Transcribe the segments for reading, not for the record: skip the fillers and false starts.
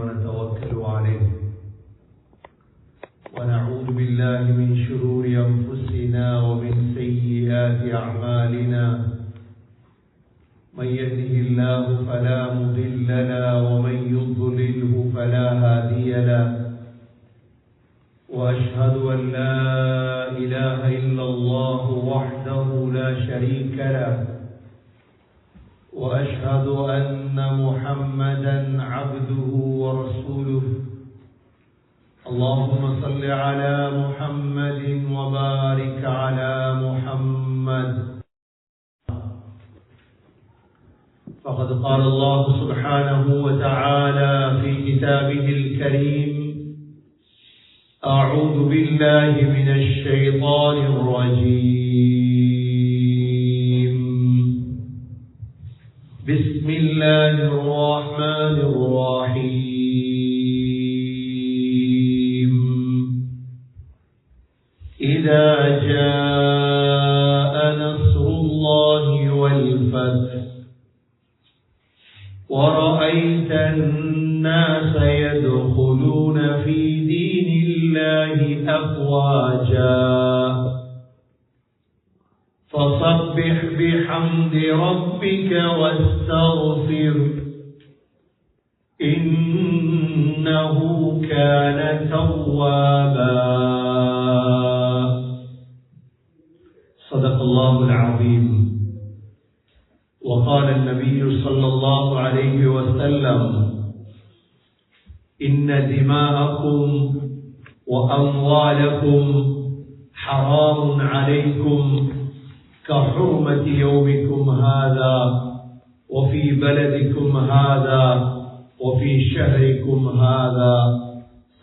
ونتوكل عليه ونعوذ بالله من شرور أنفسنا ومن سيئات أعمالنا من يهده الله فلا مضل له ومن يضلله فلا هادي له وأشهد أن لا إله إلا الله وحده لا شريك له وأشهد أن محمدا عبده ورسوله اللهم صل على محمد وبارك على محمد فقد قال الله سبحانه وتعالى في كتابه الكريم أعوذ بالله من الشيطان الرجيم بسم الله الرحمن الرحيم إذا جاء نصر الله والفتح ورأيت الناس يدخلون في دين الله أفواجا فسبح بحمد ربك واستغفر إنه كان توابا صدق الله العظيم. وقال النبي صلى الله عليه وسلم إن دماءكم وأموالكم حرام عليكم كحرمة يومكم هذا وفي بلدكم هذا وفي شهركم هذا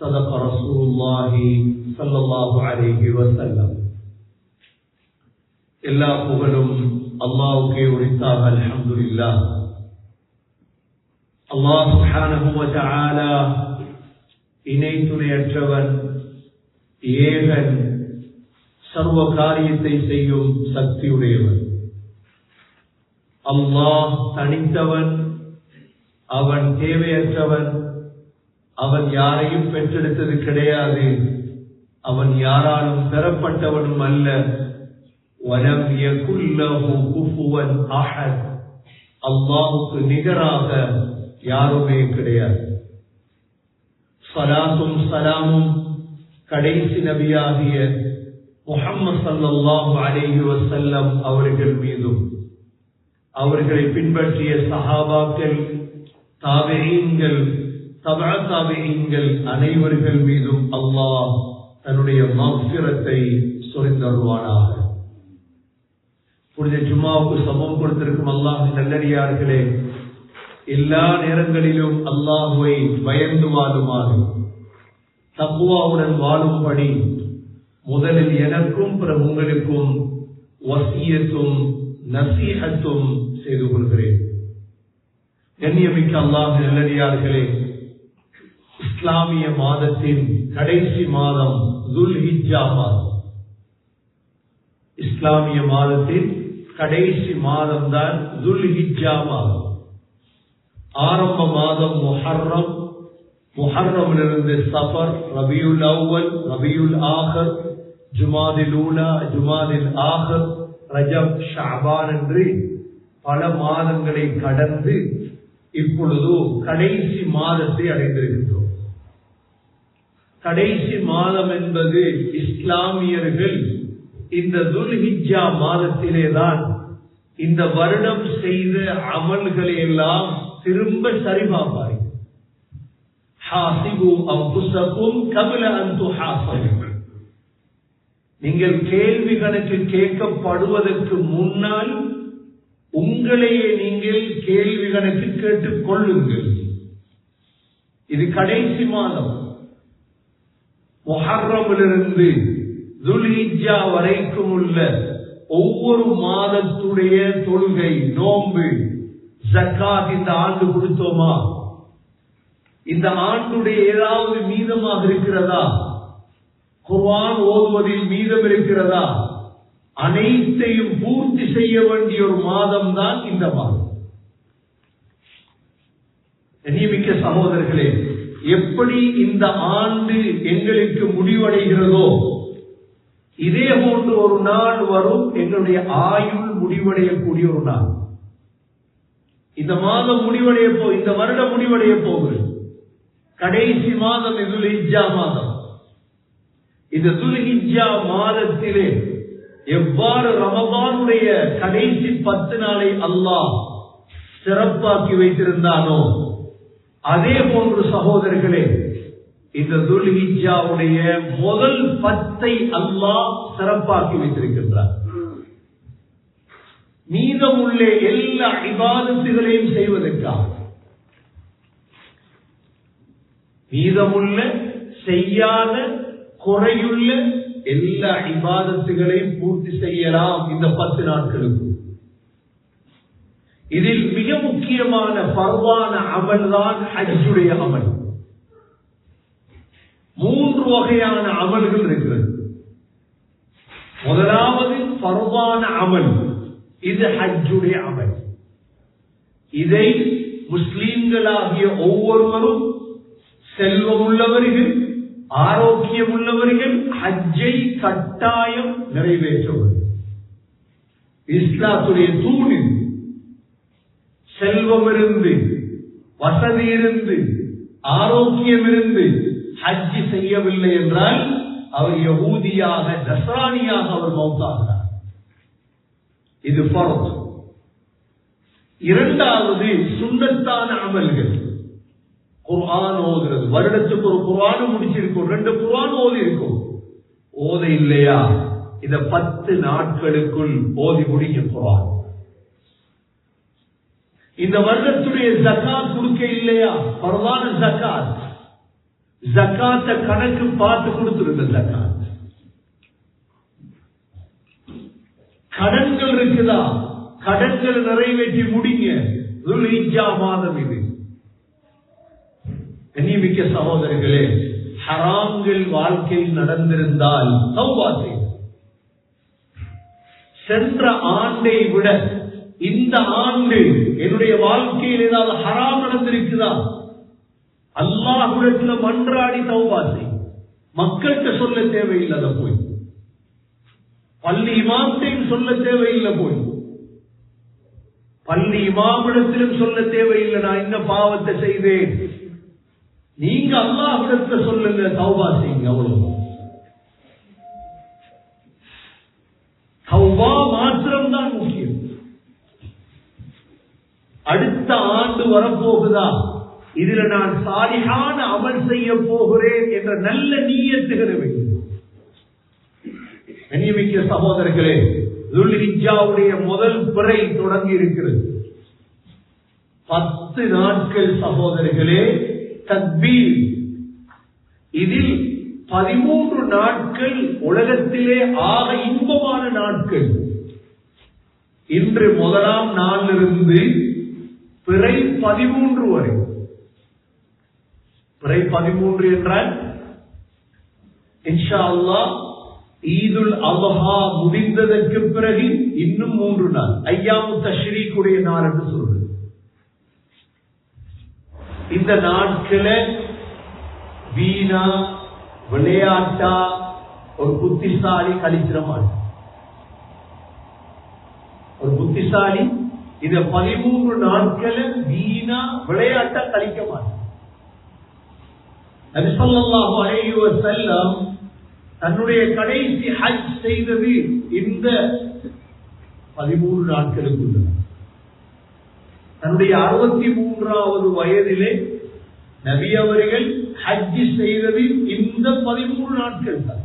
صدق رسول الله صلى الله عليه وسلم. எல்லா புகழும் அல்லாஹ்வுக்கே உரித்தாக. அல்ஹம்துலில்லாஹ். அல்லாஹ் சுப்ஹானஹு வ தஆலா இணை துணையற்றவன், ஏகன், சர்வ காரியத்தை செய்யும் சக்தியுடையவன். அல்லாஹ் தனித்தவன், அவன் தேவையற்றவன், அவன் யாரையும் பெற்றெடுத்தது கிடையாது, அவன் யாராலும் பெறப்பட்டவனும் அல்ல. வலம் யகுல் லஹு குஃபுவன் அஹத், அல்லாஹ்வுக்கு நிகராக யாருமே கிடையாது. ஸலாத்தும் ஸலாமும் கடைசி நபியாகிய முஹம்மது ஸல்லல்லாஹு அலைஹி வஸல்லம் அவர்கள் மீதும், அவர்களை பின்பற்றிய சஹாபாக்கள், தாபிஈன்கள், தபஅ தாபிஈன்கள் அனைவர்கள் மீதும் அல்லாஹ் தன்னுடைய மக்ஃபிரத்தை சொரிந்தருள்வானாக. புனித ஜும்மாவுக்கு சமம் கொடுத்திருக்கும் அல்லாஹ்வின் நல்லடியார்களே, எல்லா நேரங்களிலும் அல்லாஹ்வை பயந்து வாழுமாறு, தக்வாவுடன் வாழும்படி முதலில் எனக்கும் பிறகு உங்களுக்கும் வசியத்தும் நசீஹத்தும் செய்து கொள்கிறேன். கண்ணியமிக்க அல்லாஹ்வின் நல்லடியார்களே, இஸ்லாமிய மாதத்தின் கடைசி மாதம் துல்ஹிஜ்ஜா மாதம். இஸ்லாமிய மாதத்தின் கடைசி மாதம் தான் துல்ஹிஜ்ஜா மாதம். ஆரம்ப மாதம் முஹர்ரம், முஹர்ரமிலிருந்து சஃபர், ரபியுல் அவ்வல், ரபியுல் ஆஹர், ஜுமாதில் ஊலா, ஜுமாதில் ஆஹர், ரஜப், ஷஅபான் என்று பல மாதங்களை கடந்து இப்பொழுது கடைசி மாதத்தை அடைந்திருக்கின்றோம். கடைசி மாதம் என்பது இஸ்லாமியர்கள் இந்த துல்ஹிஜ்ஜா மாதத்திலேதான் இந்த வருடம் செய்த அமல்களை எல்லாம் திரும்ப சரிபார்ப்பார்கள். ஹாசிபு அன்ஃபுஸகும் கப்ல அன் துஹாஸபு, நீங்கள் கேள்வி கணக்கு கேட்கப்படுவதற்கு முன்னால் உங்களையே நீங்கள் கேள்வி கணக்கு கேட்டுக் கொள்ளுங்கள். இது கடைசி மாதம். முஹர்ரமிலிருந்து துல்ஹிஜ்ஜா வரைக்கும் உள்ள ஒவ்வொரு மாதத்துடைய தொழுகை, நோன்பு, ஜக்காத் இந்த ஆண்டு கொடுத்தோமா? இந்த ஆண்டுடைய ஏதாவது மீதமாக இருக்கிறதா? குர்ஆன் ஓதுவதில் மீதம் இருக்கிறதா? அனைத்தையும் பூர்த்தி செய்ய வேண்டிய ஒரு மாதம் தான் இந்த மாதம். கண்ணியமிக்க சகோதரர்களே, எப்படி இந்த ஆண்டு எங்களுக்கு முடிவடைகிறதோ இதே போன்று ஒரு நாள் வரும், எங்களுடைய ஆயுள் முடிவடையக்கூடிய ஒரு நாள். இந்த மாதம் முடிவடைய இந்த வருடம் முடிவடைய போகுது. கடைசி மாதம் துல்ஹிஜ்ஜா மாதம். இந்த துல்ஹிஜ்ஜா மாதத்திலே எவ்வாறு ரமதானுடைய கடைசி 10 நாளை அல்லாஹ் சிறப்பாக்கி வைத்திருந்தானோ அதே போன்று சகோதரர்களே, இந்த துல்ஹிஜ்ஜாவுடைய முதல் 10 அல்லாஹ் சிறப்பாக்கி வைத்திருக்கின்றார். மீதமுள்ள எல்லா இபாதத்துகளையும் செய்வதற்காக, மீதமுள்ள செய்யாத குறையுள்ள எல்லா இபாதத்துகளையும் பூர்த்தி செய்யலாம் இந்த 10 நாட்களுக்கு. இதில் மிக முக்கியமான பர்வான அமல் தான் ஹஜ்ஜுடைய அமல். 3 வகையான அமல்கள் இருக்கிறது. முதலாவது பர்வான அமல், இது ஹஜ்ஜுடைய அமல். இதை முஸ்லிம்களாகிய ஒவ்வொருவரும், செல்வம் உள்ளவர்கள், ஆரோக்கியம் உள்ளவர்கள் ஹஜ்ஜை கட்டாயம் நிறைவேற்றுவது. இஸ்லாத்துடைய தூண். செல்வம் இருந்து, வசதி இருந்து, ஆரோக்கியம் இருந்து ஹஜ் செய்யவில்லை என்றால் அவர் யஹூதியாக, நஸ்ரானியாக அவர் மௌத்தாகிறார். இது ஃபர்த். இரண்டாவது சுன்னத்தான அமல்கள். குர்ஆன் ஓதுறது. வருடத்துக்கு ஒரு குர்ஆன் முடிச்சிருக்கும், 2 குர்ஆன் ஓதி இருக்கும். ஓத இல்லையா, இத 10 நாட்களுக்குள் ஓதி முடிக்க குர்ஆன். இந்த வருடத்துடைய ஜகாத் கொடுக்க இல்லையா, பரவான ஜகாத், ஜகாத்த கணக்கு பார்த்து கொடுத்திருந்த ஜகாத். கடன்கள் இருக்குதா, கடன்கள் நிறைவேற்றி முடிங்க. துல்ஹிஜ்ஜா மாதம் இது. கண்ணியமிக்க சகோதரர்களே, ஹராம்கள் வாழ்க்கையில் நடந்திருந்தால் தௌபா செய்யுங்கள். சென்ற ஆண்டை விட இந்த ஆண்டு என்னுடைய வாழ்க்கையில் ஏதாவது ஹராம் நடந்திருக்குதா, அல்லாஹ்விடத்துல மன்றாடி தௌபா செய்யும். மக்கள்கிட்ட சொல்ல தேவையில்லை. அதை போய் பள்ளி இமாம்கிட்டையும் சொல்ல தேவையில்லை. போய் பள்ளி இமாமிடத்திலும் சொல்ல தேவையில்லை, நான் இந்த பாவத்தை செய்தேன். நீங்க அல்லாஹ்விடத்துல சொல்லுங்க, தௌபா செய்யுங்க. அவ்வளவு தௌபா மாத்திரம்தான் முக்கியம். அடுத்த ஆண்டு வரப்போகுதா, இதுல நான் சாலிஹான அமல் செய்ய போகிறேன் என்ற நல்ல நியத்துகளை வேண்டும். கண்ணியமிக்க சகோதரர்களே, துல்ஹிஜ்ஜாவுடைய முதல் பிறை தொடங்கி இருக்கிறது. 10 நாட்கள் சகோதரர்களே தக்பீர். இதில் 13 நாட்கள் உலகத்திலே ஆக இன்பமான நாட்கள். இன்று முதலாம் நாளிலிருந்து பிறை 13 வரை. பிறை 13 என்றால் இன்ஷா அல்லாஹ் ஈதுல் அத்ஹா முடிந்ததற்கு பிறகு இன்னும் 3 நாள் ஐயாமு தஷ்ரீக்குடைய நாள் என்று சொல்றது. இந்த நாட்களை வீணா விளையாட்டா ஒரு புத்திசாலி கழிச்சிட மாட்டார். ஒரு புத்திசாலி இந்த 13 நாட்களை வீணா விளையாட்டா கழிக்க மாட்டார். நபி ஸல்லல்லாஹு அலைஹி வஸல்லம் தன்னுடைய கடைசி ஹஜ் செய்தது இந்த 13 நாட்களுக்குள்ள. தன்னுடைய 63வது வயதிலே நபி அவர்கள் ஹஜ் செய்தது இந்த 13 நாட்கள் தான்.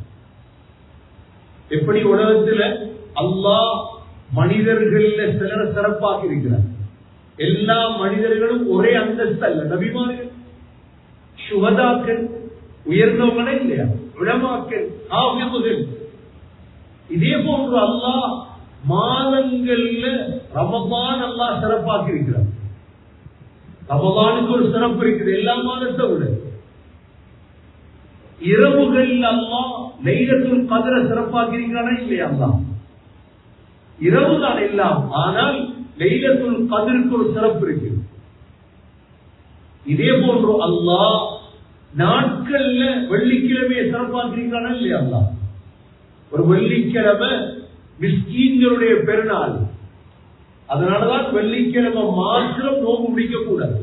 எப்படி உலகத்தில் அல்லாஹ் மனிதர்கள் சிலரை சிறப்பாக இருக்கிறார். எல்லா மனிதர்களும் ஒரே அந்தஸ்து அல்ல. நபிமார்கள், சுஹதாக்கள் உயர்ந்தவங்களே இல்லையா, உலமாக்கள், ஆஃபிதுகள். இதே போன்று அல்லாஹ் மாதங்கள்ல ரமதான் அல்லாஹ் சிறப்பாக்கி இருக்கிறார். ரமதானுக்கு ஒரு சிறப்பு இருக்குது எல்லா மாதத்தை விட. இரவுகள் அல்லாஹ் லைலத்துல் கத்ர சிறப்பாக்கி இருக்கிறானா இல்லையா? அல்லாஹ் இரவு தான் எல்லாம், ஆனால் லைலத்துல் கத்ருக்கு ஒரு சிறப்பு இருக்கு. இதே போன்று அல்லாஹ் நாட்கள்ல வெள்ளிக்கிழமையை சிறப்பாக்குறீங்களா இல்லையா? அல்லாஹ் ஒரு வெள்ளிக்கிழமை மிஸ்கீன்களுடைய பெருநாள். அதனாலதான் வெள்ளிக்கிழமை மாத்திரம் நோம்பு பிடிக்க கூடாது.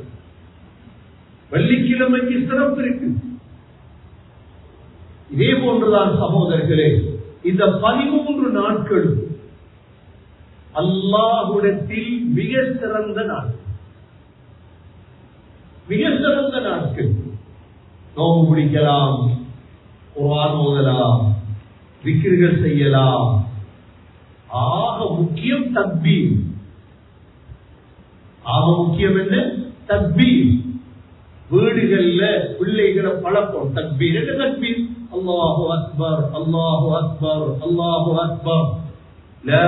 வெள்ளிக்கிழமைக்கு சிறப்பு இருக்கு. இதே போன்றுதான் சகோதரர்களே, இந்த 13 நாட்களும் அல்லாஹ்விடத்தில் மிக சிறந்த நாள், மிக சிறந்த நாட்கள். நோம்பு பிடிக்கலாம், குர்ஆன் ஓதலாம், திக்ர்கள் செய்யலாம். ஆக முக்கியம் தக்பீர். ஆக முக்கியம் என்ன? தக்பீர். வீடுகள்ல பிள்ளைகளை பழக்கம். தக்பீர் என்ன? தக்பீர் அல்லாஹு அக்பர், அல்லாஹு அக்பர், அல்லாஹு அக்பர், லா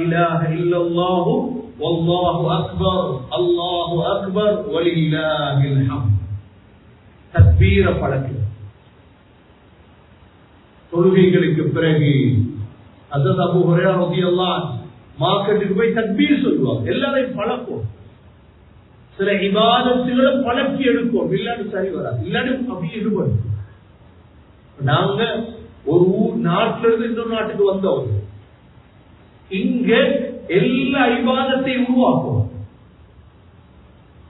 இலாஹ இல்லல்லாஹு வல்லாஹு அக்பர், அல்லாஹு அக்பர் வலில்லாஹில் ஹம்த். தக்பீர பழக்கம். தொழுகைகளுக்கு பிறகு ஹஜ்ரத் அபூ ஹுரைரா ரலியல்லாஹு அன்ஹு மார்க்கெட்டுக்கு போய் தக்பீர் சொல்லுவாங்க. எல்லாரையும் பழக்கம். சில இபாதத்துகளை பழக்கி எடுக்கும். இல்லாட்டி சரி வராது, இல்லாட்டி அப்படியே ஈடுபடும். நாங்க ஒரு ஊர் நாட்டில இருந்து இன்னொரு நாட்டுக்கு வந்தவங்க, இங்க எல்லா இபாதத்தையும் உருவாக்கும்.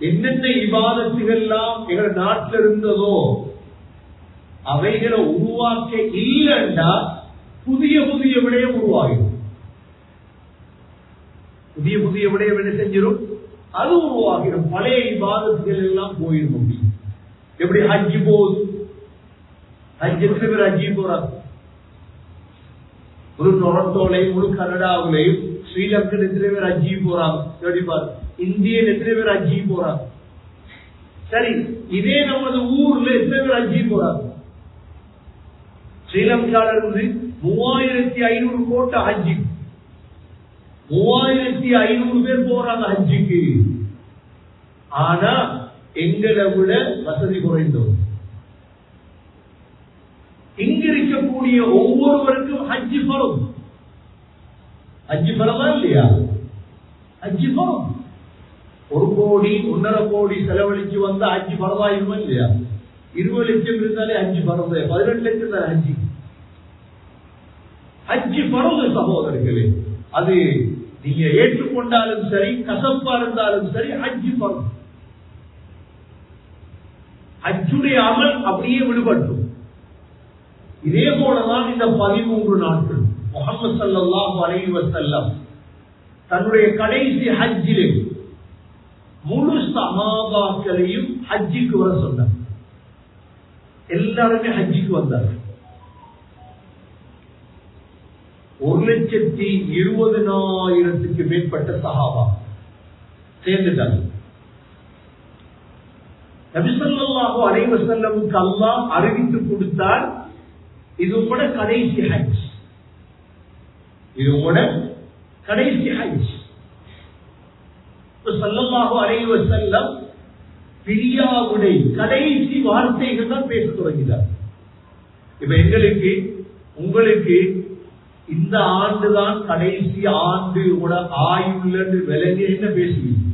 என்னென்ன இபாதத்துகள் எல்லாம் எங்க நாட்டில் இருந்ததோ அவைகளை உருவாக்க இல்லைன்னா புதிய புதிய விடயம் உருவாகும். புதிய புதிய விடயம் என்ன செஞ்சிடும்? அது உருவாகிடும். பழைய இபாதத்துகள் எல்லாம் போயிடும். எப்படி ஹஜ்ஜி போகுது? ஹஜ் எத்தனை பேர் ஹஜ்ஜி போறாங்க? முழு டொரண்டோலையும் முழு கனடாவிலையும் ஸ்ரீலங்கன் எத்தனை பேர் ஹஜ்ஜி போறாங்க? இந்தியன் எத்தனை பேர் ஹஜ்ஜி போறாங்க? சரி, இதே நமது ஊர்ல எத்தனை பேர் ஹஜ்ஜி போறாங்க? ஸ்ரீலங்கால இருந்து 3500 கோட்டை ஹஜ்ஜி, 3500 பேர் போறாங்க ஹஜ்ஜிக்கு. ஆனா எங்களை விட வசதி குறைந்தோம். இங்க இருக்கக்கூடிய ஒவ்வொருவருக்கும் ஹஜ்ஜி ஃபர்து. ஹஜ்ஜி ஃபர்தா இல்லையா? ஹஜ்ஜி ஃபர்து. 1 கோடி 1.5 கோடி செலவழிச்சு வந்த ஹஜ்ஜி ஃபர்தாயுமா இல்லையா? 20 லட்சம் இருந்தாலே ஹஜ்ஜி ஃபர்து, 18 லட்சம் தான் ஹஜ்ஜி. ஹஜ்ஜி ஃபர்து சகோதரர்களே, அது நீங்க ஏற்றுக்கொண்டாலும் சரி, கசப்பா இருந்தாலும் சரி, ஹஜ்ஜி ஃபர்து. ஹஜ்ஜுடைய அமல் அப்படியே விடுபட்டும். இதே போலதான் இந்த 13 நாட்கள் முஹம்மது ஸல்லல்லாஹு அலைஹி வஸல்லம் தன்னுடைய கடைசி ஹஜ்ஜிலே முழு சஹாபாக்களையும் ஹஜ்ஜிக்கு வர சொன்னார். எல்லாருமே ஹஜ்ஜிக்கு வந்தார். 1,20,000க்கு மேற்பட்ட சஹாபா சேர்ந்துட்டாங்க. நபி ஸல்லல்லாஹு அலைஹி வஸல்லமுக்கு அல்லாஹ் அறிவித்து கொடுத்தார், இது உங்களோட கடைசி ஹஜ், இது உங்களோட கடைசி ஹஜ். ஸல்லல்லாஹு அலைஹி வஸல்லம் பிரியாவுடைய கடைசி வார்த்தைகள் தான் பேச தொடங்கினார். இப்ப எங்களுக்கு உங்களுக்கு இந்த ஆண்டுதான் கடைசி ஆண்டு ஆயுள்ள விலங்கு என்ன பேசுவீங்க?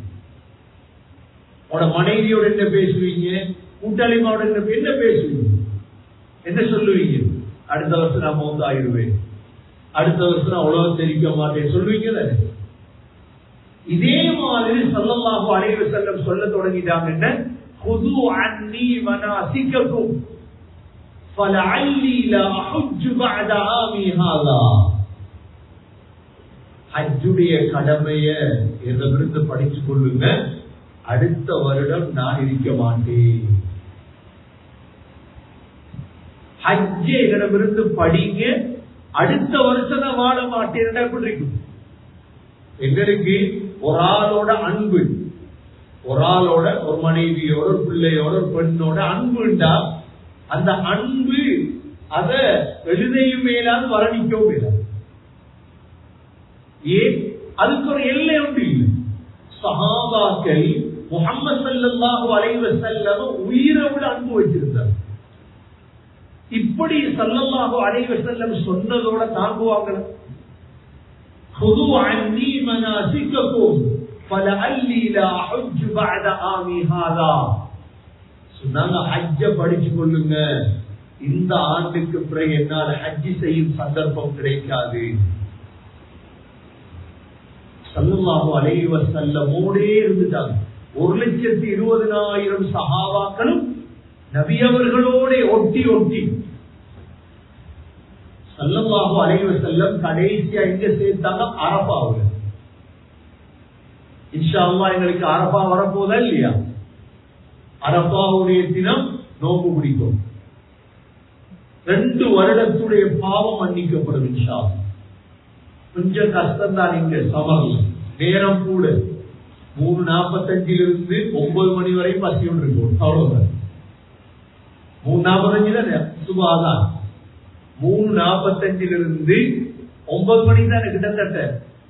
உங்களோட மனைவியோட என்ன பேசுவீங்க? கூட்டாளிமாவோட என்ன பேசுவீங்க? என்ன சொல்லுவீங்க? அடுத்த வருஷம் நான் மௌத் ஆயிடுவேன், அடுத்த வருஷம் நான் உலகம் தெரிவிக்க மாட்டேன் சொல்லுவீங்க தானே? இதே மாதிரி ஸல்லல்லாஹு அலைஹி வஸல்லம் சொல்ல தொடங்கிட்டாங்க. என்ன? خذوا عني مناسككم فلعلي لا احج بعد عامي هذا. ஹஜ்ஜுடைய கடமையை என்னிடமிருந்து படிச்சு கொள்ளுங்க, அடுத்த வருடம் நான் இருக்க மாட்டேன். ஹஜ்ஜை என்னிடமிருந்து படிங்க, அடுத்த வருஷம் நான் வாழ மாட்டேன். எப்படி இருக்கும்? எங்களுக்கு ஒரு ஆளோட அன்பு, ஒரு ஆளோட, ஒரு மனைவியோட, ஒரு பிள்ளையோட, ஒரு பெண்ணோட அன்புண்டா அந்த அன்பு அத எழுதையும் மேலாது வர்ணிக்கவும் மேலாது. ஏன்? அதுக்கு ஒரு எல்லை ஒன்று இல்லை. சஹாபாக்கள் முஹம்மது ஸல்லல்லாஹு அலைஹி வஸல்லம் உயிரை விட அன்பு வச்சிருந்தார். இப்படி ஸல்லல்லாஹு அலைஹி வஸல்லம் சொன்னதோட தாங்குவாங்க. خذوا عني مناسككم فلعلي لا احج بعد عامي هذا. சொன்னாங்க ஹஜ்ஜ படிச்சு கொள்ளுங்க, இந்த ஆண்டுக்கு பிறகு என்னால் ஹஜ்ஜி செய்யும் சந்தர்ப்பம் கிடைக்காது. ஸல்லல்லாஹு அலைஹி வஸல்லமோடே இருந்துட்டாங்க. 1,20,000 சஹாபாக்களும் நபி அவர்களோட ஒட்டி ஒட்டி. ஸல்லல்லாஹு அலைஹி வஸல்லம் கடைசியா எங்க சேர்த்தாங்க? அரபாவுல. இன்ஷா அல்லாஹ் எங்களுக்கு அரபா வரப்போதா இல்லையா? அரபாவுடைய தினம் நோம்பு பிடிக்கும். 2 வருடத்துடைய பாவம் மன்னிக்கப்படும் இன்ஷா அல்லாஹ். கொஞ்சம் கஷ்டம் தான். இங்க சமர்ல நேரம் கூட 3:45 9 மணி வரை பசியோடு இருக்கும். அவ்வளவுதான். 3:45 தானே சுபாதான். 3:45 9 மணி தானே கிட்டத்தட்ட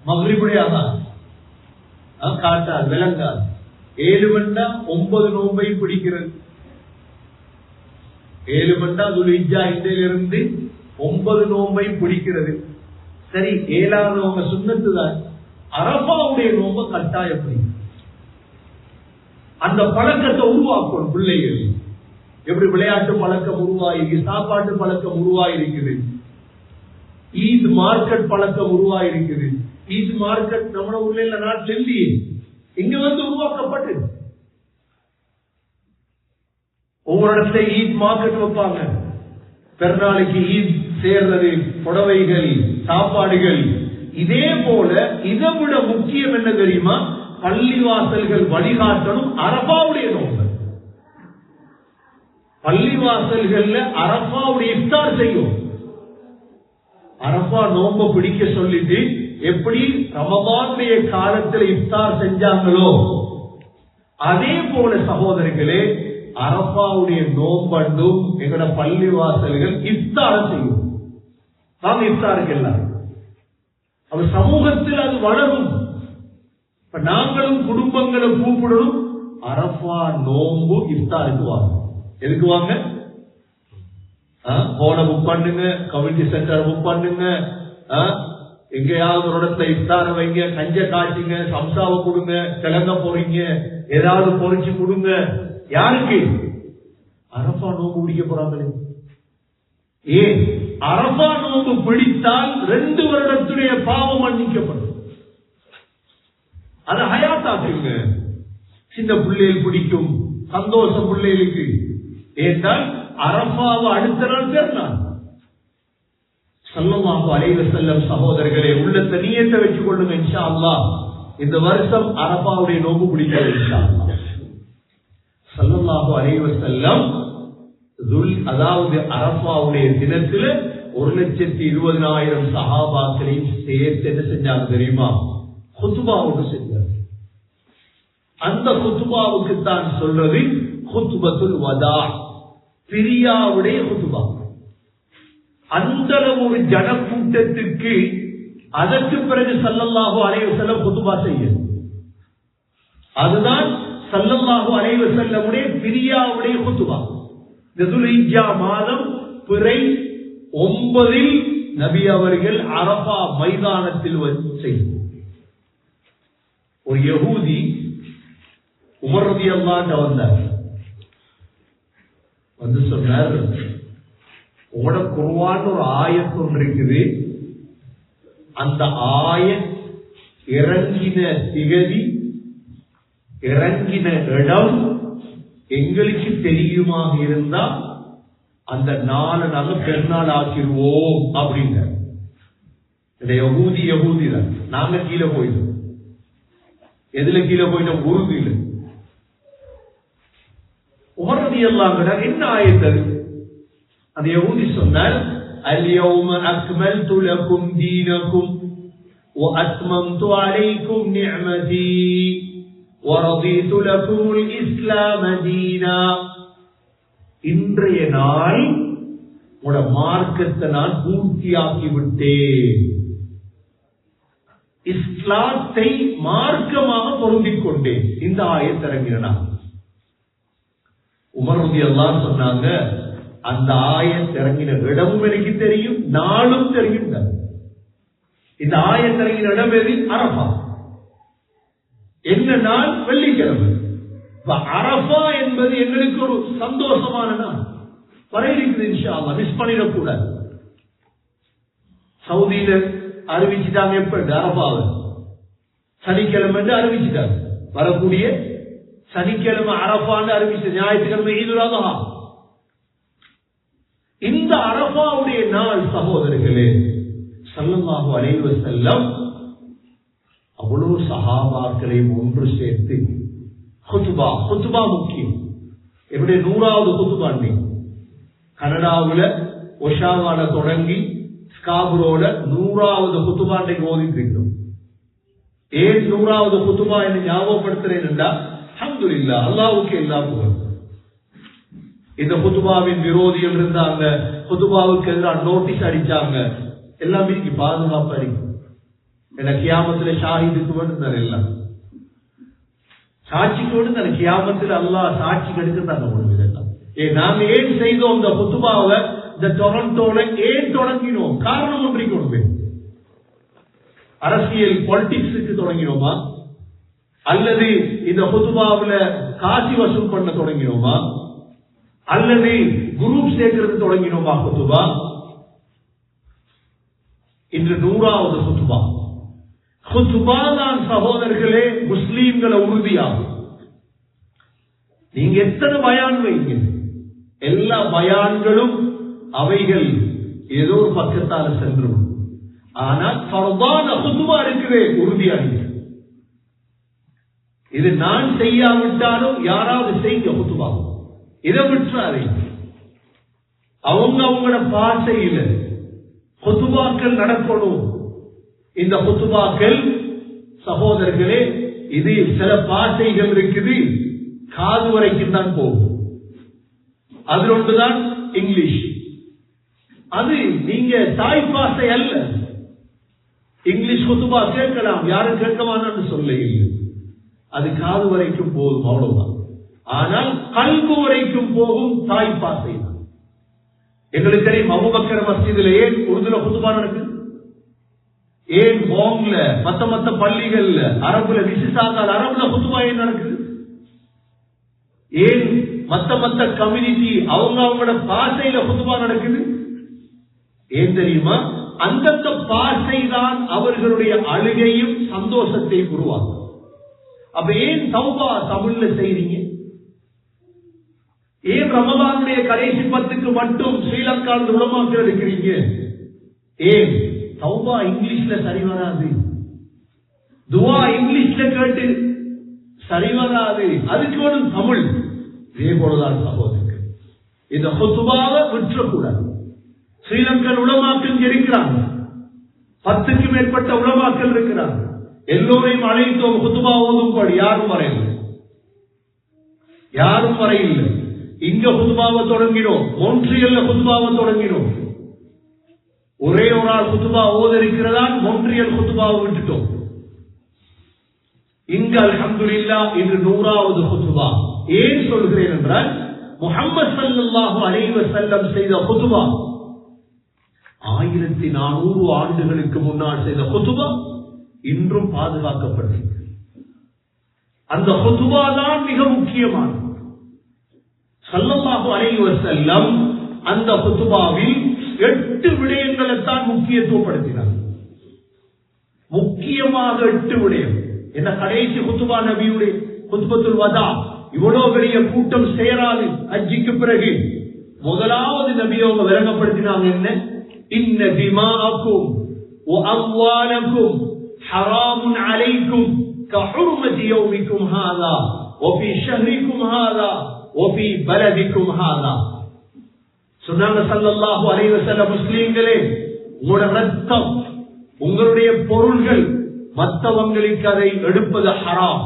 மக்ரிபுடைய அதான் காட்டாது விளங்காது. 7 மண்டா 9 நோம்பை பிடிக்கிறது. 7 மண்டா துல்ஹிஜ்ஜா இதிலிருந்து 9 நோம்பை பிடிக்கிறது. சரி, 7வது நோம்ப சுன்னத்து தான். அரபாவுடைய நோம்ப கட்டாயம் பிடிக்கும். அந்த பழக்கத்தை உருவாக்கணும் பிள்ளைகள். எப்படி விளையாட்டு பழக்கம் உருவாகி, சாப்பாட்டு பழக்கம் உருவாயிருக்குது, ஈத் மார்க்கெட் பழக்கம் உருவாயிருக்குது. ஈத் மார்க்கெட் நம்ம ஊர்ல நாட்டில் இல்லையே, இங்க உருவாக்கப்பட்டு ஒவ்வொரு இடத்துல ஈத் மார்க்கெட் வைப்பாங்க. பெருநாளைக்கு ஈத் சேர்றது, புடவைகள், சாப்பாடுகள். இதே போல இதை விட முக்கியம் என்ன தெரியுமா? பள்ளிவாசல்கள் வழிகாட்டணும் அரபாவுடைய நோம்பு. பள்ளிவாசல்கள்ல அரபாவுடைய இஃப்தார் செய்யும். அரபா நோம்ப பிடிக்க சொல்லிட்டு எப்படி ரமதானுடைய காலத்தில் இஃப்தார் செஞ்சாங்களோ அதே போல சகோதரர்களே அரபாவுடைய நோம்பண்டும் எங்களோட பள்ளிவாசல்கள் இஃப்தார செய்யும். நாங்க இஃப்தாருக்கு எல்லாம் அவ சமூகத்தில் அது வளரும். இப்ப நாங்களும் குடும்பங்களை கூப்பிடணும். அரபா நோம்பு இஃப்தாருக்கு வாங்க. எதுக்கு வாங்க? போன புக் பண்ணுங்க, கம்யூனிட்டி சென்டர் புக் பண்ணுங்க, எங்கேயாவது ஒரு இடத்துல இஃப்தார வைங்க, கஞ்ச காய்ச்சுங்க, சம்சாவை கொடுங்க, கிழங்க போறீங்க, ஏதாவது பொறிச்சு கொடுங்க. யாருக்கு? அரபா நோம்பு பிடிக்க போறாங்களே. ஏன்? அரபா நோம்பு பிடித்தால் 2 வருடத்துடைய பாவம் மன்னிக்கப்படும். அதை ஹயாத்தாக்குங்க. சின்ன பிள்ளைகள் பிடிக்கும், சந்தோஷம் பிள்ளைகளுக்கு. ஏற்றால் அரபாவை அடுத்த நாள் பெருநாள். ஸல்லல்லாஹு அலைஹி வஸல்லம் சகோதரர்களே, உள்ளத்தை நியத்தை வச்சுக் கொள்ளுங்க. இன்ஷா அல்லாஹ் இந்த வருஷம் அரபாவுடைய நோம்பு பிடிக்கிறது இன்ஷா அல்லாஹ். ஸல்லல்லாஹு அலைஹி வஸல்லம் அதாவது அரபாவுடைய தினத்துல 1,20,000 சஹாபாக்களையும் சேர்த்து என்ன செஞ்சாங்க தெரியுமா? குத்பாவுக்கு செஞ்சாங்க. அந்த குத்பாவுக்கு தான் சொல்றது குத்பத்துல் வதா, பிரியாவுடைய குத்பா. அந்த ஒரு ஜனக்கூட்டத்துக்கு அதற்கு பிறகு ஸல்லல்லாஹு அலைஹி வஸல்லம் குத்பா செய்ய, அதுதான் ஸல்லல்லாஹு அலைஹி வஸல்லமுடைய பிரியாவுடைய குத்பா. துல்ஹிஜ்ஜா மாதம் பிறை 9 நபி அவர்கள் அரபா மைதானத்தில் செய்தார். ஒரு யஹூதி உமர் ரலியல்லாஹு அன்ஹு வந்தார். வந்து சொன்னார், உங்களோட குர்ஆன் ஒரு ஆயத் ஒன்று இருக்குது, அந்த ஆயத் இறங்கின திகதி, இறங்கின இடம் எங்களுக்கு தெரியுமாக இருந்தா அந்த நாளை நாங்க பெருநாள் ஆக்கிடுவோம் அப்படிங்க. யஹூதி தான். நாங்க கீழே போயிட்டோம். எதுல கீழே போயிட்டோம்? உருதுல. உமர் ரலியல்லாஹு அன்ஹு என்ன ஆயத்து? அந்த யஹூதி சொன்னார், அல்-யௌம அக்மல்து லகும் தீனகும் வ அத்மம்து அலைக்கும் நிஅமதி வ ரதீது லகுமுல் இஸ்லாம தீனா. இன்றைய நாள் உங்களோட மார்க்கத்தை நான் பூர்த்தியாக்கி விட்டேன், இஸ்லாத்தை மார்க்கமாக பொருந்திக் கொண்டேன். இந்த ஆயத் இறங்கினா உமர் ரலியல்லாஹு அன்ஹு சொன்னாங்க, அந்த ஆயத் இறங்கின இடமும் எனக்கு தெரியும், நாளும் தெரியும். இந்த ஆயத் இறங்கின இடம் எது? அரபா. என்ன நாள்? வெள்ளிக்கிழமை. அரஃபா என்பது எங்களுக்கு ஒரு சந்தோஷமான நாள். வர இருக்குது இன்ஷா அல்லாஹ், மிஸ் பண்ணிடக்கூடாது. சவுதியில அறிவிச்சுட்டாங்க எப்ப அரஃபாவை சனிக்கிழமை அறிவிச்சுட்டாங்க. வரக்கூடிய சனிக்கிழமை அரஃபான்னு அறிவிச்ச ஞாயிற்றுக்கிழமை ஈதுல் அத்ஹா. இந்த அரஃபாவுடைய நாள் சகோதரர்களே, ஸல்லல்லாஹு அலைஹி வஸல்லம் அவ்வளவு சஹாபாக்களையும் ஒன்று சேர்த்து குத்துபா முக்கியம். என்னுடைய 100வது குத்துபா கனடாவுல ஒஷாவால தொடங்கி ஸ்காபுரோல 100வது குத்துபா ஓதிட்டு இருக்கிறோம். ஏன் 100வது குத்துபா என்று ஞாபகப்படுத்துறேன் என்றால், அல்ஹம்துலில்லாஹ், அல்லாஹ்வுக்கு எல்லா புகழும். இந்த குத்துபாவின் விரோதிகள் இருந்தாங்க, குத்துபாவுக்கு எதிராக நோட்டீஸ் அடிச்சாங்க, எல்லாமே பாதுகாப்பு அடிக்கும். எனக்கு கியாமத்துல ஷாஹிதுக்கு வேணும், எல்லாம் சாட்சிக்கு வேணும். கியாமத்தில் அல்லாஹ் சாட்சி கெடுக்கத்தாங்க முடியும். இதெல்லாம் நாங்க ஏன் செய்தோம் இந்த குத்துபாவை இந்த டொரண்டோல ஏன் தொடங்கினோம்? காரணம் ஒன்றைக்கு அரசியல் பாலிடிக்ஸுக்கு தொடங்கினோமா, அல்லது இந்த குத்துபாவில் காசி வசூல் பண்ண தொடங்கினோமா, அல்லது குரூப் சேர்க்கிறது தொடங்கினோமா? குத்துபா இன்று 100வது குத்துபா. குத்துபா தான் சகோதரர்களே முஸ்லீம்களை உறுதியாகும். நீங்க எத்தனை பயான் வைங்க, எல்லா பயான்களும் அவைகள் ஏதோ ஒரு பக்கத்தால சென்று, ஆனால் ஃபர்தான குத்துபா இருக்குதே உறுதியாக. இது நான் செய்யாவிட்டாலும் யாராவது செய்ய குத்துபா, இதை விட்டுறாதே. அவங்களோட பாசையில குத்துபாக்கள் நடக்கணும். இந்த குத்துபாக்கள் சகோதரர்களே, இது சில பாசைகள் இருக்குது, காது வரைக்கும் தான் போகும். அதில் ஒன்றுதான் இங்கிலீஷ். அது நீங்க தாய் பாசை அல்ல. இங்கிலீஷ் குத்துபா கேட்கலாம், யாரும் கேட்கமான்னு சொல்ல இல்லை. அது காது வரைக்கும் போகும், அவ்வளவுதான். ஆனால் கல்பு வரைக்கும் போகும் தாய் பாசை தான். எங்களுக்கு தெரியும், அபூபக்கர் மஸ்ஜிதில் ஏன் உருதுல குத்துபா நடக்குது? ஏன் போங்ல மத்த பள்ளிகள்ல அரபுல விசிசாக்கால் அரபுல குத்துபா ஏன் நடக்குது? ஏன் மத்த கம்யூனிட்டி அவங்களோட பாசையில குத்துபா நடக்குது? ஏன் தெரியுமா? அந்தந்த பாசை தான் அவர்களுடைய அழுகையும் சந்தோஷத்தையும் உருவாக்கும். அப்ப ஏன் தௌபா தமிழ்ல செய்றீங்க? ஏன் ரமலானுடைய கடைசி 10க்கு மட்டும் ஸ்ரீலங்காவில் உலமாக்கள் இருக்கிறீங்க? ஏன் தௌபா இங்கிலீஷ்ல சரி வராது, துவா இங்கிலீஷ்ல கேட்டு சரி வராது, அதுக்கு வேணும் தமிழ். இதே போலதான் சகோதரர்கள், இந்த குத்துபாவை விட்டுறக்கூடாது. ஸ்ரீலங்கன் உலமாக்கள் இருக்கிறாங்க, 10க்கு மேற்பட்ட உலமாக்கள் இருக்கிறாங்க. எல்லோரையும் அழைத்தோம் குத்துபா ஓதும்படி, யாரும் வரையில்லை. இங்க குத்துபாவை தொடங்கினோம், மொன்ட்ரியல்ல குத்துபாவை தொடங்கினோம். ஒரே ஒரு ஆள் குத்துபா ஓத இருக்கிறதா, மொன்ட்ரியல் குத்துபாவை விட்டுட்டோம். இங்க அல்ஹம்துலில்லாஹ் இன்று 100வது குத்துபா. ஏன் சொல்கிறேன் என்றால், முஹம்மது ஸல்லல்லாஹு அலைஹி வஸல்லம் செய்த குத்துபா 1400 ஆண்டுகளுக்கு முன்னால் செய்த குத்துபா இன்றும் பாதுகாக்கப்பட்டது. அந்த குத்துபா தான் மிக முக்கியமானது. ஸல்லல்லாஹு அலைஹி வஸல்லம் அந்த குத்துபாவில் 8 விடயங்களைத்தான் முக்கியத்துவப்படுத்தினார். முக்கியமாக 8 விடயம். என்ன கடைசி குத்துபா நபியுடைய குத்பத்துல் வதா, இவ்வளவு பெரிய கூட்டம் சேராது ஹஜ்ஜிக்கு பிறகு முதலாவது நபியோக விளங்கப்படுத்தினாங்க. என்ன? இன்ன திமாஅக்கும் வ அம்வாலக்கும் ஹராமுன் அலைக்கும் கஹுர்மதி யௌமிக்கும் ஹாதா வ ஃபீ ஷஹ்ரிக்கும் ஹாதா வ ஃபீ பலதிக்கும் ஹாதா. சொன்னாங்க ஸல்லல்லாஹு அலைஹி வஸல்லம், முஸ்லிம்களே, உங்களுடைய ரத்தம், உங்களுடைய பொருள்கள் மற்றவங்களுக்கு அதை எடுப்பது ஹராம்.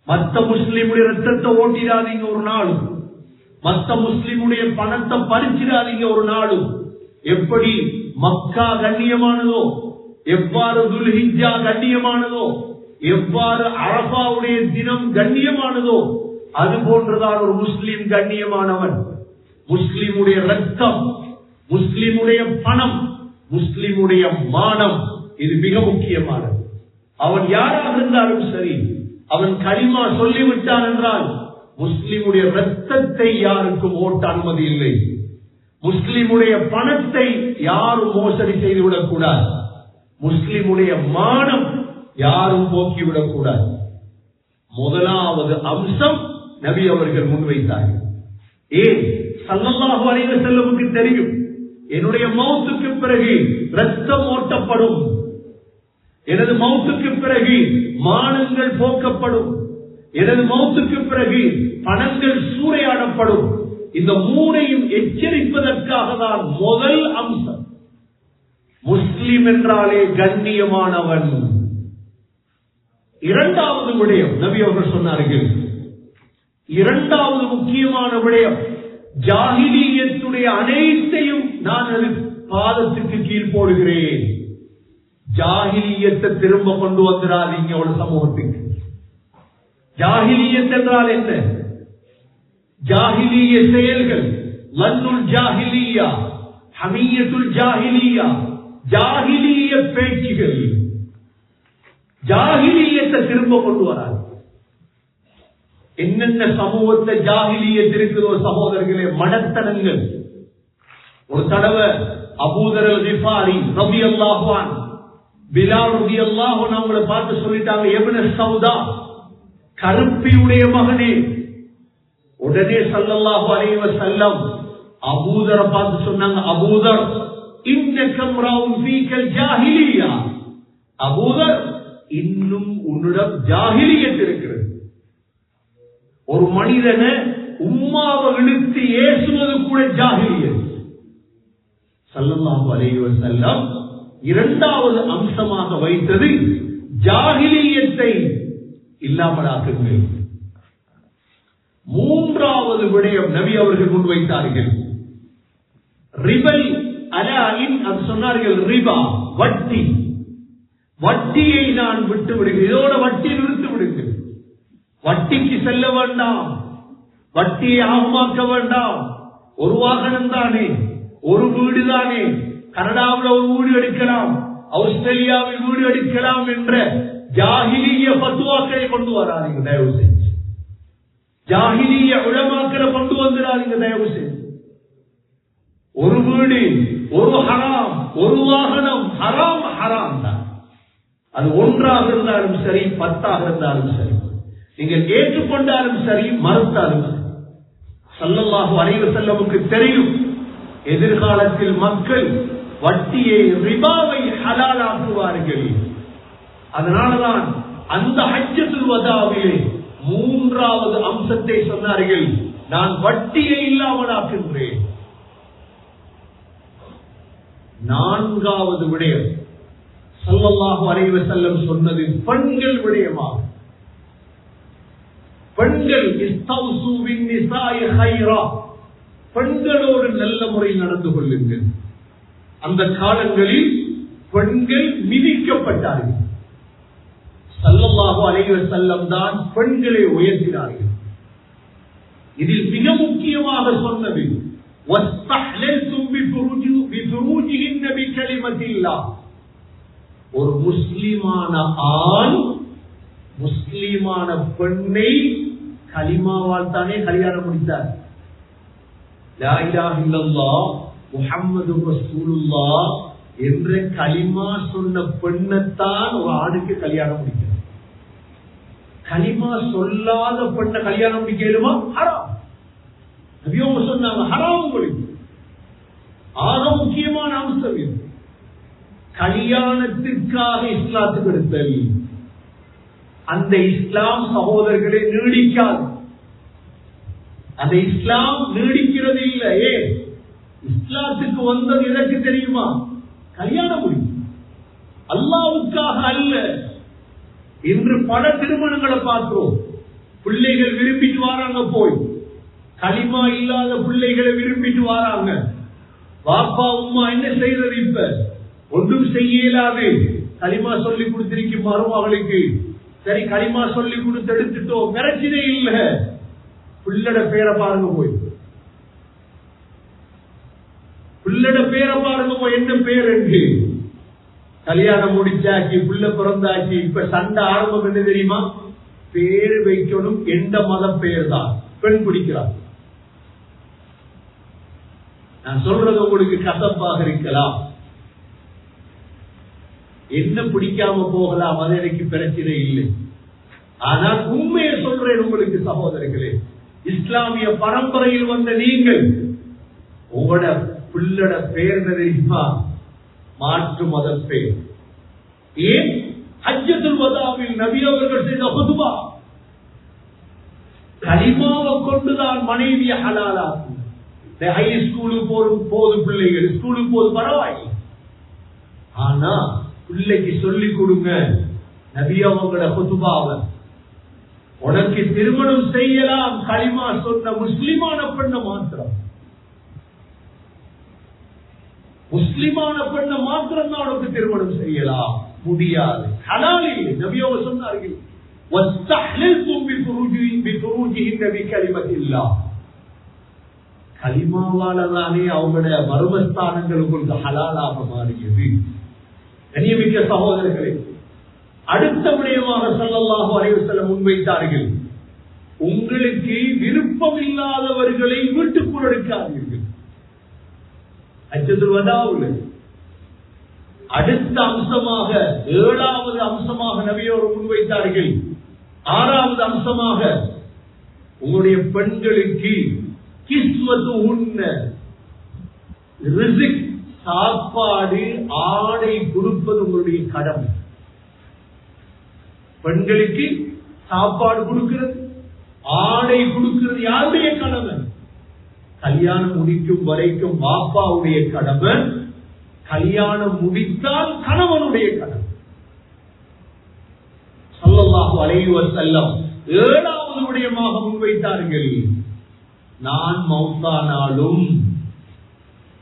மற்ற முஸ்லிமுடைய ரத்தத்தை ஓட்டிடாதீங்க ஒரு நாளும். மற்ற முஸ்லிமுடைய பணத்தை பறிச்சிடாதீங்க ஒரு நாளும். எப்படி மக்கா கண்ணியமானதோ, எவ்வாறு துல்ஹிஜ்ஜா கண்ணியமானதோ, எவ்வாறு அரஃபாவுடைய தினம் கண்ணியமானதோ, அது போன்றுதான் ஒரு முஸ்லிம் கண்ணியமானவன். முஸ்லிமுடைய ரத்தம், முஸ்லிமுடைய பணம், முஸ்லிமுடைய மானம், இது மிக முக்கியமானது. அவன் யாராக இருந்தாலும் சரி, அவன் கலிமா சொல்லிவிட்டான் என்றால் முஸ்லிமுடைய ரத்தத்தை யாருக்கும் ஓட்ட அனுமதி இல்லை. முஸ்லிமுடைய பணத்தை யாரும் மோசடி செய்துவிடக் கூடாது. முஸ்லிமுடைய மானம் யாரும் போக்கிவிடக் கூடாது. முதலாவது அம்சம் நபி அவர்கள் முன்வைத்தார்கள். ஏன்? ஸல்லல்லாஹு அலைஹி வஸல்லமுக்கு தெரியும், என்னுடைய மௌத்துக்கு பிறகு ரத்தம் ஓட்டப்படும், எனது மௌத்துக்கு பிறகு மானங்கள் போக்கப்படும், எனது மௌத்துக்கு பிறகு பணங்கள் சூறையாடப்படும். இந்த மூனையும் எச்சரிப்பதற்காக தான் முதல் அம்சம். முஸ்லிம் என்றாலே கண்ணியமானவன். இரண்டாவது விடயம் நபி அவர்கள் சொன்னார்கள், இரண்டாவது முக்கியமான விடயம், ஜாஹிலியத்துடைய அனைத்தையும் நான் அது பாதத்துக்கு கீழ் போடுகிறேன். ஜாஹிலியத்தை திரும்ப கொண்டு வந்துடாதீங்க ஒரு சமூகத்துக்கு. ஜாஹிலியத் என்றால் என்ன? ஜாஹிலிய செயல்கள், லன்னுல் ஜாஹிலியா, ஹமியத்துல் ஜாஹிலியா, ஜாஹிலிய பேச்சுகள், ஜாஹிலியத்தை திரும்ப கொண்டு வராது. என்னென்ன சமூகத்தை ஜாஹிலியத் இருக்கிறதோ சகோதரர்களே, மடத்தனங்கள். ஒரு தடவை அபூதர் அல்-கிஃபாரி ரலியல்லாஹு அன்ஹு, பிலால் ரலியல்லாஹு அன்ஹு அவங்களை பார்த்து சொல்லிட்டாங்க, இப்னு சௌதா, கருப்பியுடைய மகனே. உடனே ஸல்லல்லாஹு அலைஹி வஸல்லம் அபூதரை பார்த்து சொன்னாங்க, அபூதர் இன்னகம் ரவுன் ஃபீகல் ஜாஹிலியா, அபூதர் இன்னும் உன்னிடம் ஜாஹிலியத் இருக்கிறது. ஒரு மனிதனை உம்மாவை இழுத்து ஏசுவது கூட ஜாஹிலியத். ஸல்லல்லாஹு அலைஹி வஸல்லம் இரண்டாவது அம்சமாக வைத்தது ஜாஹிலியத்தை இல்லாமலாக்குங்கள். மூன்றாவது விடயம் நபி அவர்கள் முன்வைத்தார்கள், ரிபல் அலாஇன். அது சொன்னார்கள், ரிபா, வட்டி. வட்டியை நான் விட்டு விடுகிறேன், இதோட வட்டி நிறுத்தி விடுங்கள். வட்டிக்கு செல்ல வேண்டாம், வட்டியை ஆகமாக்க வேண்டாம். ஒரு வாகனம் தானே, ஒரு வீடு தானே, கனடாவில் ஒரு வீடு எடுக்கலாம், ஆஸ்திரேலியாவில் வீடு எடுக்கலாம் என்ற ஜாஹிலிய ஃபத்வாக்களை கொண்டு வராதீங்க தயவு செஞ்சு. ஜாஹிலிய உலமாக்களை கொண்டு வந்துடாதீங்க தயவு செஞ்சு. ஒரு வீடு, ஒரு ஹராம், ஒரு வாகனம், ஹராம் ஹராம் தான். அது ஒன்றாக இருந்தாலும் சரி, 10ஆக இருந்தாலும் சரி, நீங்கள் ஏற்றுக்கொண்டாலும் சரி, மறுத்தாலும் சரி. ஸல்லல்லாஹு அலைஹி வஸல்லமுக்கு தெரியும், எதிர்காலத்தில் மக்கள் வட்டியை, ரிபாவை ஹலாலாக்குவார்கள். அதனாலதான் அந்த ஹஜ்ஜத்துல் வதாவிலே மூன்றாவது அம்சத்தை சொன்னார்கள், நான் வட்டியை இல்லாமலாக்குகிறேன். நான்காவது விடயம் ஸல்லல்லாஹு அலைஹி வஸல்லம் சொன்னது பெண்கள் விடயமாகும். பெண்கள் இஸ்தௌசு பின் நிசாஇ கைரா, பெண்களோடு நல்ல முறையில் நடந்து கொள்ளுங்கள். அந்த காலங்களில் பெண்கள் மிதிக்கப்பட்டார்கள். ஸல்லல்லாஹு அலைஹி வஸல்லம் தான் பெண்களை உயர்த்தினார்கள். இதில் மிக முக்கியமாக சொன்னது, வஸ்தஹ்லல்தும் பிஃபுரூஜிஹின்ன பிகலிமத்தில்லாஹ். ஒரு முஸ்லிமான ஆண் முஸ்லிமான பெண்ணை கலிமாவால் தானே கல்யாணம் முடித்தார். லா இலாஹ இல்லல்லாஹ் முஹம்மதுர் ரசூலுல்லாஹ் என்ற கலிமா சொன்ன பெண்ணைத்தான் ஒரு ஆணுக்கு கல்யாணம் முடிக்கிறார். கலிமா சொல்லாத பெண்ணை கல்யாணம் முடிக்கலுமா? ஹராம். நபி அவங்க சொன்னாங்க, ஹராம் உங்களுக்கு. ஆக முக்கியமான அம்சம் இது. கல்யாணத்திற்காக இஸ்லாத்துக்கு எடுத்தல். அந்த இஸ்லாம் சகோதரர்களே நீடிக்காது. அந்த இஸ்லாம் நீடிக்கிறது இல்லையே. இஸ்லாத்துக்கு வந்தது எதற்கு தெரியுமா? கல்யாணம் முடியும், அல்லாஹ்வுக்காக அல்ல. இன்று பல திருமணங்களை பார்க்கிறோம். பிள்ளைகள் விரும்பிட்டு வராங்க, போய் களிமா இல்லாத பிள்ளைகளை விரும்பிட்டு வராங்க. பாப்பா உம்மா என்ன செய்யறது? இப்ப ஒன்றும் செய்யலாது. களிமா சொல்லி கொடுத்திருக்கும் மருமகளுக்கு, சரி களிமா சொல்லி கொடுத்து எடுத்துட்டோம், பிரச்சனை இல்ல. பிள்ளட பேரை பாருங்க, போய் பிள்ளட பேரை பாருங்க, போய் என்ன பேர் என்று. கல்யாணம் முடிச்சாச்சு, பிள்ளை பிறந்தாச்சு. இப்ப சண்டை ஆரம்பம் என்ன தெரியுமா? பேர் வைக்கணும் எந்த மத பெயர் தான். பெண் பிடிக்கிறார். நான் சொல்றது உங்களுக்கு கசப்பாக இருக்கலாம், என்ன பிடிக்காம போகலாம், அது எனக்கு பிரச்சனை இல்லை. ஆனால் உண்மையை சொல்றேன் உங்களுக்கு சகோதரர்களே, இஸ்லாமிய பரம்பரையில் வந்த நீங்கள் உங்களோட பிள்ளட பெயர் தெரியுமா? மாற்று மத பெயர். ஏன்? ஹஜ்ஜத்துல் வதாவில் நபி அவர்கள் செய்த ஹுதுபா கலிமாவை கொண்டுதான் மனைவியை ஹலாலாக்கும். ஹை ஸ்கூலுக்கு போது பிள்ளைகள் ஸ்கூலுக்கு போது பரவாயில்லை, ஆனா பிள்ளைக்கு சொல்லிக் கொடுங்க நபி அவங்களோட ஹுதுபாவை. உனக்கு திருமணம் செய்யலாம் கலிமா சொன்ன முஸ்லிமான பெண்ண மாத்திரம், முஸ்லிமான பெண்ண மாத்திரம் தான் உனக்கு திருமணம் செய்யலாம், முடியாது, ஹலால் இல்லை. நபி அவங்க சொன்னார்கள் கலிமாவாலதானே அவங்களுடைய மர்மஸ்தானங்கள் உங்களுக்கு ஹலாலாக மாறியது. கண்ணியமிக்க சகோதரர்களே, அடுத்த விடயமாக ஸல்லல்லாஹு அலைஹி வஸல்லம் முன்வைத்தார்கள், உங்களுக்கு விருப்பம் இல்லாதவர்களை வீட்டுக்குள் எடுக்காதீர்கள். ஹஜ்ஜத்துல் வதாவுல அடுத்த அம்சமாக 7வது அம்சமாக நபியோர் முன்வைத்தார்கள். 6வது அம்சமாக உங்களுடைய பெண்களுக்கு கிஸ்வத்துஹுன்ன ரிஸ்க், சாப்பாடு ஆடை கொடுப்பது உங்களுடைய கடமை. பெண்களுக்கு சாப்பாடு கொடுக்கிறது, ஆடை கொடுக்கிறது யாருடைய கடமை? கல்யாணம் முடிக்கும் வரைக்கும் பாப்பாவுடைய கடமை, கல்யாணம் முடித்தால் கணவனுடைய கடமை. ஸல்லல்லாஹு அலைஹி வஸல்லம் 7வது விடயமாக முன்வைத்தார்கள், நான் மௌத்தானாலும்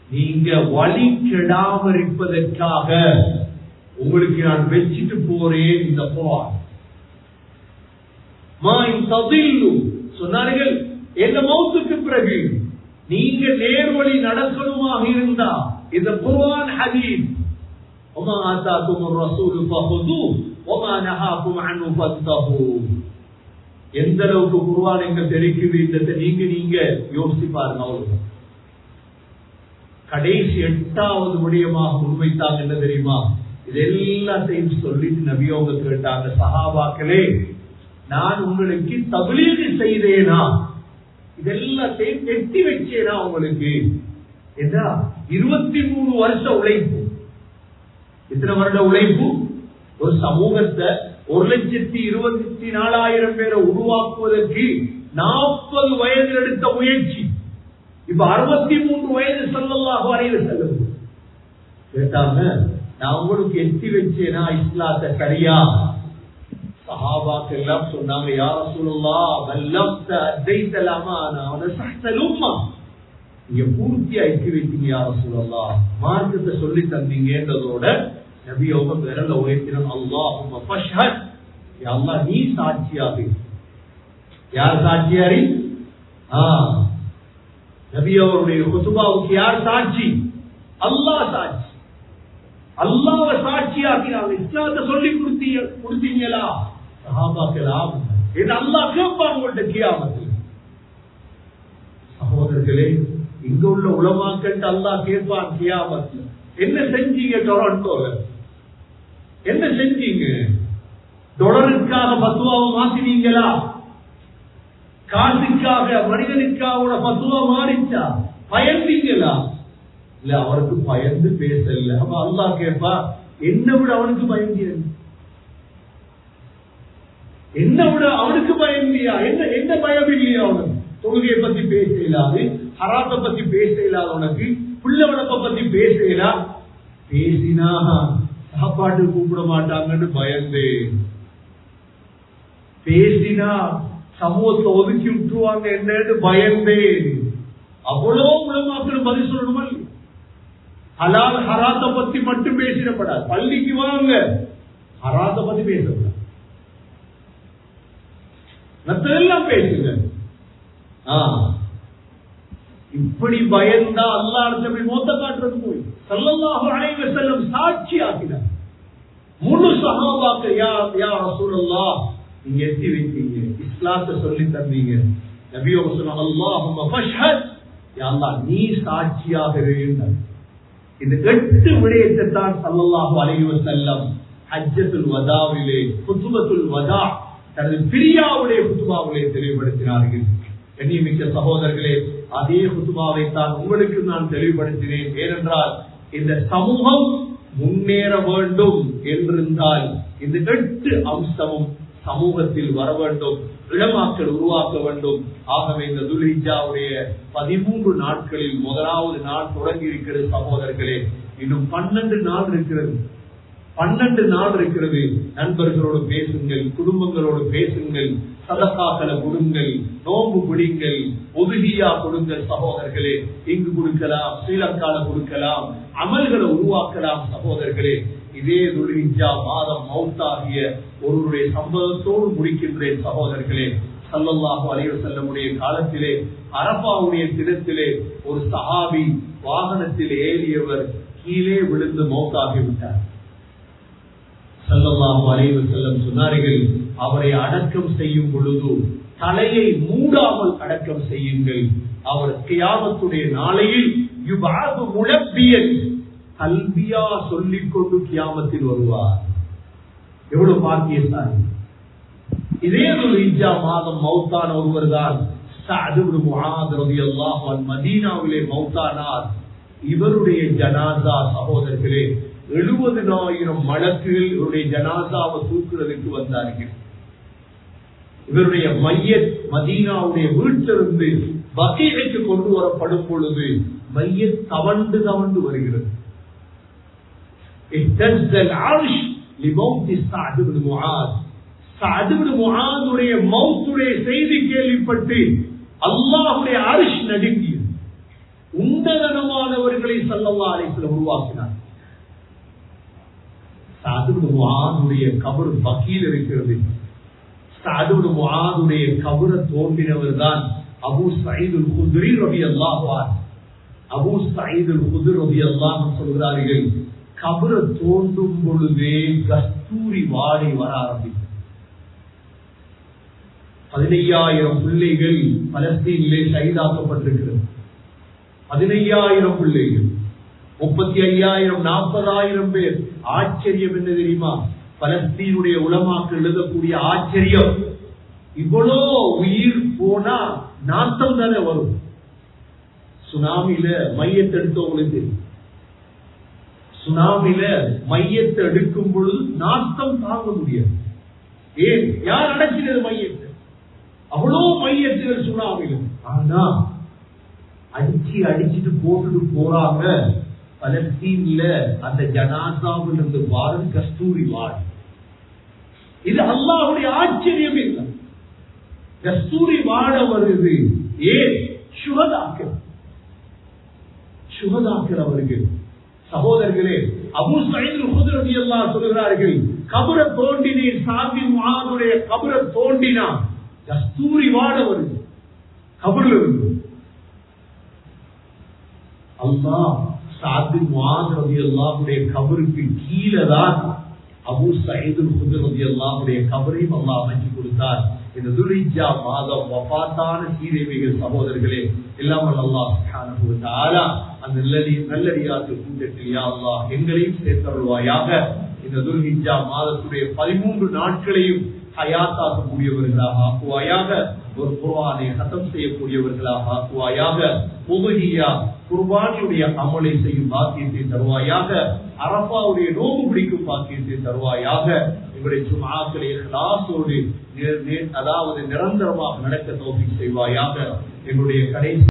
நீங்க வழி கெடாம இருப்பதற்காக உங்களுக்கு நான் வச்சிட்டு போறேன் இந்த குர்ஆன். சொன்னார்கள், எந்த மௌத்துக்கு பிறகு நீங்க நேர்வழி நடக்கணுமாக இருந்தா இந்த குர்ஆன் ஹதீஸ் وما آتاكم الرسول فخذوه وما نهاكم عنه فانتهوا. எந்த அளவுக்கு குர்ஆன் எங்க தெரிக்குது இந்த நீங்க யோசிச்சு பாருங்க. அவ்வளவு கடைசி 8வது விடயமாக முன்வைத்தாங்க என்ன தெரியுமா? இது எல்லாத்தையும் சொல்லிட்டு நபி அவங்க கேட்டாங்க, சஹாபாக்களே நான் உங்களுக்கு தப்லீக் செய்தேனா? இதெல்லாத்தையும் எட்டி வச்சேனா உங்களுக்கு? என்ன 23 வருஷ உழைப்பு, எத்தனை வருட உழைப்பு? ஒரு சமூகத்தை 1,24,000 பேரை உருவாக்குவதற்கு 40 வயதில் எடுத்த முயற்சி. இப்ப 63 வயது ஸல்லல்லாஹு அலைஹி வஸல்லம் கேட்டாங்க, நான் உங்களுக்கு எட்டி வச்சேனா இஸ்லாத்தை சரியா? சஹாபாக்கள் எல்லாம் சொன்னாங்க, யா ரசூலுல்லாஹ் பல்லக்த அதைத்தல் அமானா வ நஸஹ்தல் உம்மா. நீங்க பூர்த்தியா எட்டி வைத்தீங்க யா ரசூலுல்லாஹ், மார்க்கத்தை சொல்லி தந்தீங்கன்றதோட நபி அவங்க விரல உயர்த்தினாங்க, அல்லாஹும்ம ஃபஷ்ஹத், யா அல்லாஹ் நீ சாட்சியாக. யார் சாட்சியாரி? நபி அவருடைய குதுபாவுக்கு யார் சாட்சி? அல்லாஹ் சாட்சி. அல்லாஹ்வை சாட்சியாக்கினாங்க. இஸ்லாத்தை சொல்லி கொடுத்தீங்களா? சஹாபாக்கள் இது அல்லாஹ் கேட்பாங்க உங்கள்ட்ட கியாமத்தில். சகோதரர்களே, இங்க உள்ள உலமாக்கள் அல்லாஹ் கேட்பான் கியாமத்தில், என்ன செஞ்சீங்க டொரண்டோல? என்ன செஞ்சீங்க? டொலருக்காக பத்துவாவை மாத்தினீங்களா? காசுக்காக மனிதனுக்காக பத்துவா மாறிச்சா? பயந்தீங்களா? இல்ல, அவருக்கு பயந்து பேசல. அப்ப அல்லாஹ் கேட்பா, என்ன விட அவனுக்கு பயந்திய? என்ன விட அவனுக்கு பயந்தியா? என்ன பயம் இல்லையா அவனுக்கு? தொழுகையை பத்தி பேச இயலாது, ஹராத்தை பத்தி பேச இயலாது, உனக்கு புள்ள வளர்ப்பை பத்தி பேச இயலா, பேசினா சாப்பாட்டு கூப்பிட மாட்டாங்கன்னு பயந்து, பேசினா சமூகத்தை ஒதுக்கி விட்டுருவாங்க என்னன்னு பயந்து, அவ்வளோ உலமாக்கள் பதில் சொல்லணுமா? ஹலால் ஹராத்தை பத்தி மட்டும் பேசிடப்படாது. பள்ளிக்கு வாங்க, ஹராத்தை பத்தி பேசப்படாது, மற்றதெல்லாம் பேசுங்க. இப்படி பயந்தா அல்லாஹ் மோத்த காட்டுறது போய் ஸல்லல்லாஹு அலைஹி வஸல்லம் சாட்சி ஆக்கினார். முழு சஹாபாக்கள் யா ரசூலுல்லாஹ் நீங்க எத்தி வைத்தீங்க, இஸ்லாத்தை சொல்லி தந்தீங்க. நபி அவங்க சொன்னாங்க, அல்லாஹும்ம ஃபஷ்ஹத், யா அல்லாஹ் நீ சாட்சியாக இருந்தார். இந்த 8 விடயத்தை தான் ஸல்லல்லாஹு அலைஹி வஸல்லம் ஹஜ்ஜத்துல் வதாவிலே, குதுபத்துல் வதா, தனது பிரியாவுடைய குதுபாவிலே தெளிவுபடுத்தினார்கள். கண்ணியமிக்க சகோதரர்களே, அதே குதுபாவை தான் உங்களுக்கு நான் தெளிவுபடுத்தினேன். ஏனென்றால் இந்த சமூகம் முன்னேற வேண்டும் என்றிருந்தால் இந்த 8 அம்சமும் சமூகத்தில் வர வேண்டும், இளமாக்கள் உருவாக்க வேண்டும். ஆகவே இந்த துல்ஹிஜ்ஜாவுடைய 13 நாட்களில் முதலாவது நாள் தொடங்கி இருக்கிறது சகோதரர்களே. இன்னும் 12 நாள் இருக்கிறது. 12 நாள் இருக்கிறது. நண்பர்களோடு பேசுங்கள், குடும்பங்களோடு பேசுங்கள், சதகாக்களை கொடுங்கள், நோம்பு பிடிங்கள், உதுஹியா கொடுங்கள் சகோதரர்களே. இங்கு கொடுக்கலாம், ஸ்ரீலங்கால கொடுக்கலாம், அமல்களை உருவாக்கலாம் சகோதரர்களே. இதே துல்ஹிஜ்ஜா மாதம் மௌத்தாகிய ஒருவருடைய சம்பவத்தோடு முடிக்கின்றேன் சகோதரர்களே. ஸல்லல்லாஹு அலைஹி வஸல்லமுடைய காலத்திலே அரஃபாவுடைய தினத்திலே ஒரு சஹாபி வாகனத்தில் ஏறியவர் கீழே விழுந்து மௌத்தாகிவிட்டார். ஸல்லல்லாஹு அலைஹி வஸல்லம் சொன்னார்கள், அவரை அடக்கம் செய்யும் பொழுது தலையை மூடாமல் அடக்கம் செய்யுங்கள். அவர் கியாமத்துடைய நாளையில் யுபஅது முலப்பியன், கல்பியா சொல்லிக் கொண்டு கியாமத்தில் வருவார். எவ்வளவு பாக்கியசாலி! இதே துல்ஹிஜ்ஜா மாதம் மௌத்தான ஒருவர் தான் சஅத் இப்னு முஆத் ரலியல்லாஹு அன்ஹு, மதீனாவிலே மௌத்தானார். இவருடைய ஜனாசா சகோதரர்களே 70,000 மலக்குகள் இவருடைய ஜனாசாவை தூக்குறதுக்கு வந்தார்கள். இவருடைய மையத் மதீனாவுடைய வீட்டிலிருந்து பகீக்கு கொண்டு வரப்படும் பொழுது மையத் தவண்டு தவண்டு வருகிறது. இஹ்தஸ்ஸல் அர்ஷ் லிமௌத் சஅத் இப்னு முஆத். சஅத் இப்னு முஆதுடைய மௌத்துடைய செய்தி கேள்விப்பட்டு அல்லாஹ்வுடைய அர்ஷ் நடுங்கியது. உன்னதமானவர்களை ஸல்லல்லாஹு அலைஹி வஸல்லம் உருவாக்கினார். சஅத் இப்னு முஆதுடைய கபர் பகீல் இருக்கிறது. சஅத் இப்னு முஆதுடைய கபரை தோண்டினவர் தான் அபூ சயீத் அல் குத்ரி ரலியல்லாஹு அன்ஹு. அபூ சயீத் அல் குத்ரி ரலியல்லாஹு அன்ஹு சொல்கிறார்கள், கபரை தோண்டும் பொழுதே கஸ்தூரி வாடை வர ஆரம்பித்தது. 15,000 பிள்ளைகள் பலஸ்தீனிலே ஷஹீதாக்கப்பட்டிருக்கிறது. 15,000 பிள்ளைகள், 35,000 40,000 பேர். ஆச்சரியம் என்ன தெரியுமா? பலஸ்தீனுடைய உலமாக்கள் எழுதக்கூடிய ஆச்சரியம், இவ்வளோ உயிர் போனா நாட்டம் தானே வரும். சுனாமியில மையத்தை எடுத்தவங்களுக்கு, சுனாமியில மையத்தை எடுக்கும் பொழுது நாட்டம் தாங்க முடியாது. ஏன்? யார் அடைக்கிறது மையத்தை? அவ்வளோ மையத்தில் சுனாமியில. ஆனா அடிச்சுட்டு போட்டுட்டு போறாங்க. பலஸ்தீன்ல அந்த ஜனாசாவில் இருந்து வாழும் கஸ்தூரி வாடு. இது அல்லாஹ்வுடைய ஆச்சரியம் இல்லை. கஸ்தூரி வாட வருது. ஏன்? சுஹதாக்கள் அவர்கள். சகோதரர்களே, அபூ சயீத் அல் குத்ரி ரலியல்லாஹு அன்ஹு சொல்கிறார்கள், கபரை தோண்டினேன், சஅத் பின் முஆதுடைய கபரை தோண்டினா கஸ்தூரி வாட வருது கபர்ல இருந்து. அல்லாஹ் சஅத் பின் முஆத் ரலியல்லாஹு அன்ஹுடைய கபருக்கு கீழே தான் அபூ சயீத் அல் குத்ரி ரலியல்லாஹு அன்ஹுடைய கபரையும் அல்லாஹ் அமைச்சு கொடுத்தார். இந்த துல்ஹிஜ்ஜா மாதம் வஃபாத்தான சீரேவிகள் சகோதரர்களே, இல்லாமல் அல்லாஹ் சுப்ஹானஹு வ தஆலா அந்த நல்லடியார்கள் கூட்டத்தில் யா அல்லாஹ் எங்களையும் சேர்த்தருள்வாயாக. இந்த துல்ஹிஜ்ஜா மாதத்துடைய 13 நாட்களையும் ஹயாத்தாக்கக்கூடியவர்களாக ஆக்குவாயாக. ஒரு குர்ஆனை ஹதம் செய்யக்கூடியவர்களாக ஆக்குவாயாக. உதுஹியா குர்பானியுடைய அமலை செய்யும் பாக்கியத்தை தருவாயாக. அரஃபாவுடைய நோன்பு பிடிக்கும் பாக்கியத்தை தருவாயாக. எங்களுடைய ஜும்ஆக்களை இஹ்லாஸோடு அதாவது நிரந்தரமாக நடக்க தௌஃபீக் செய்வாயாக. எங்களுடைய கடைசி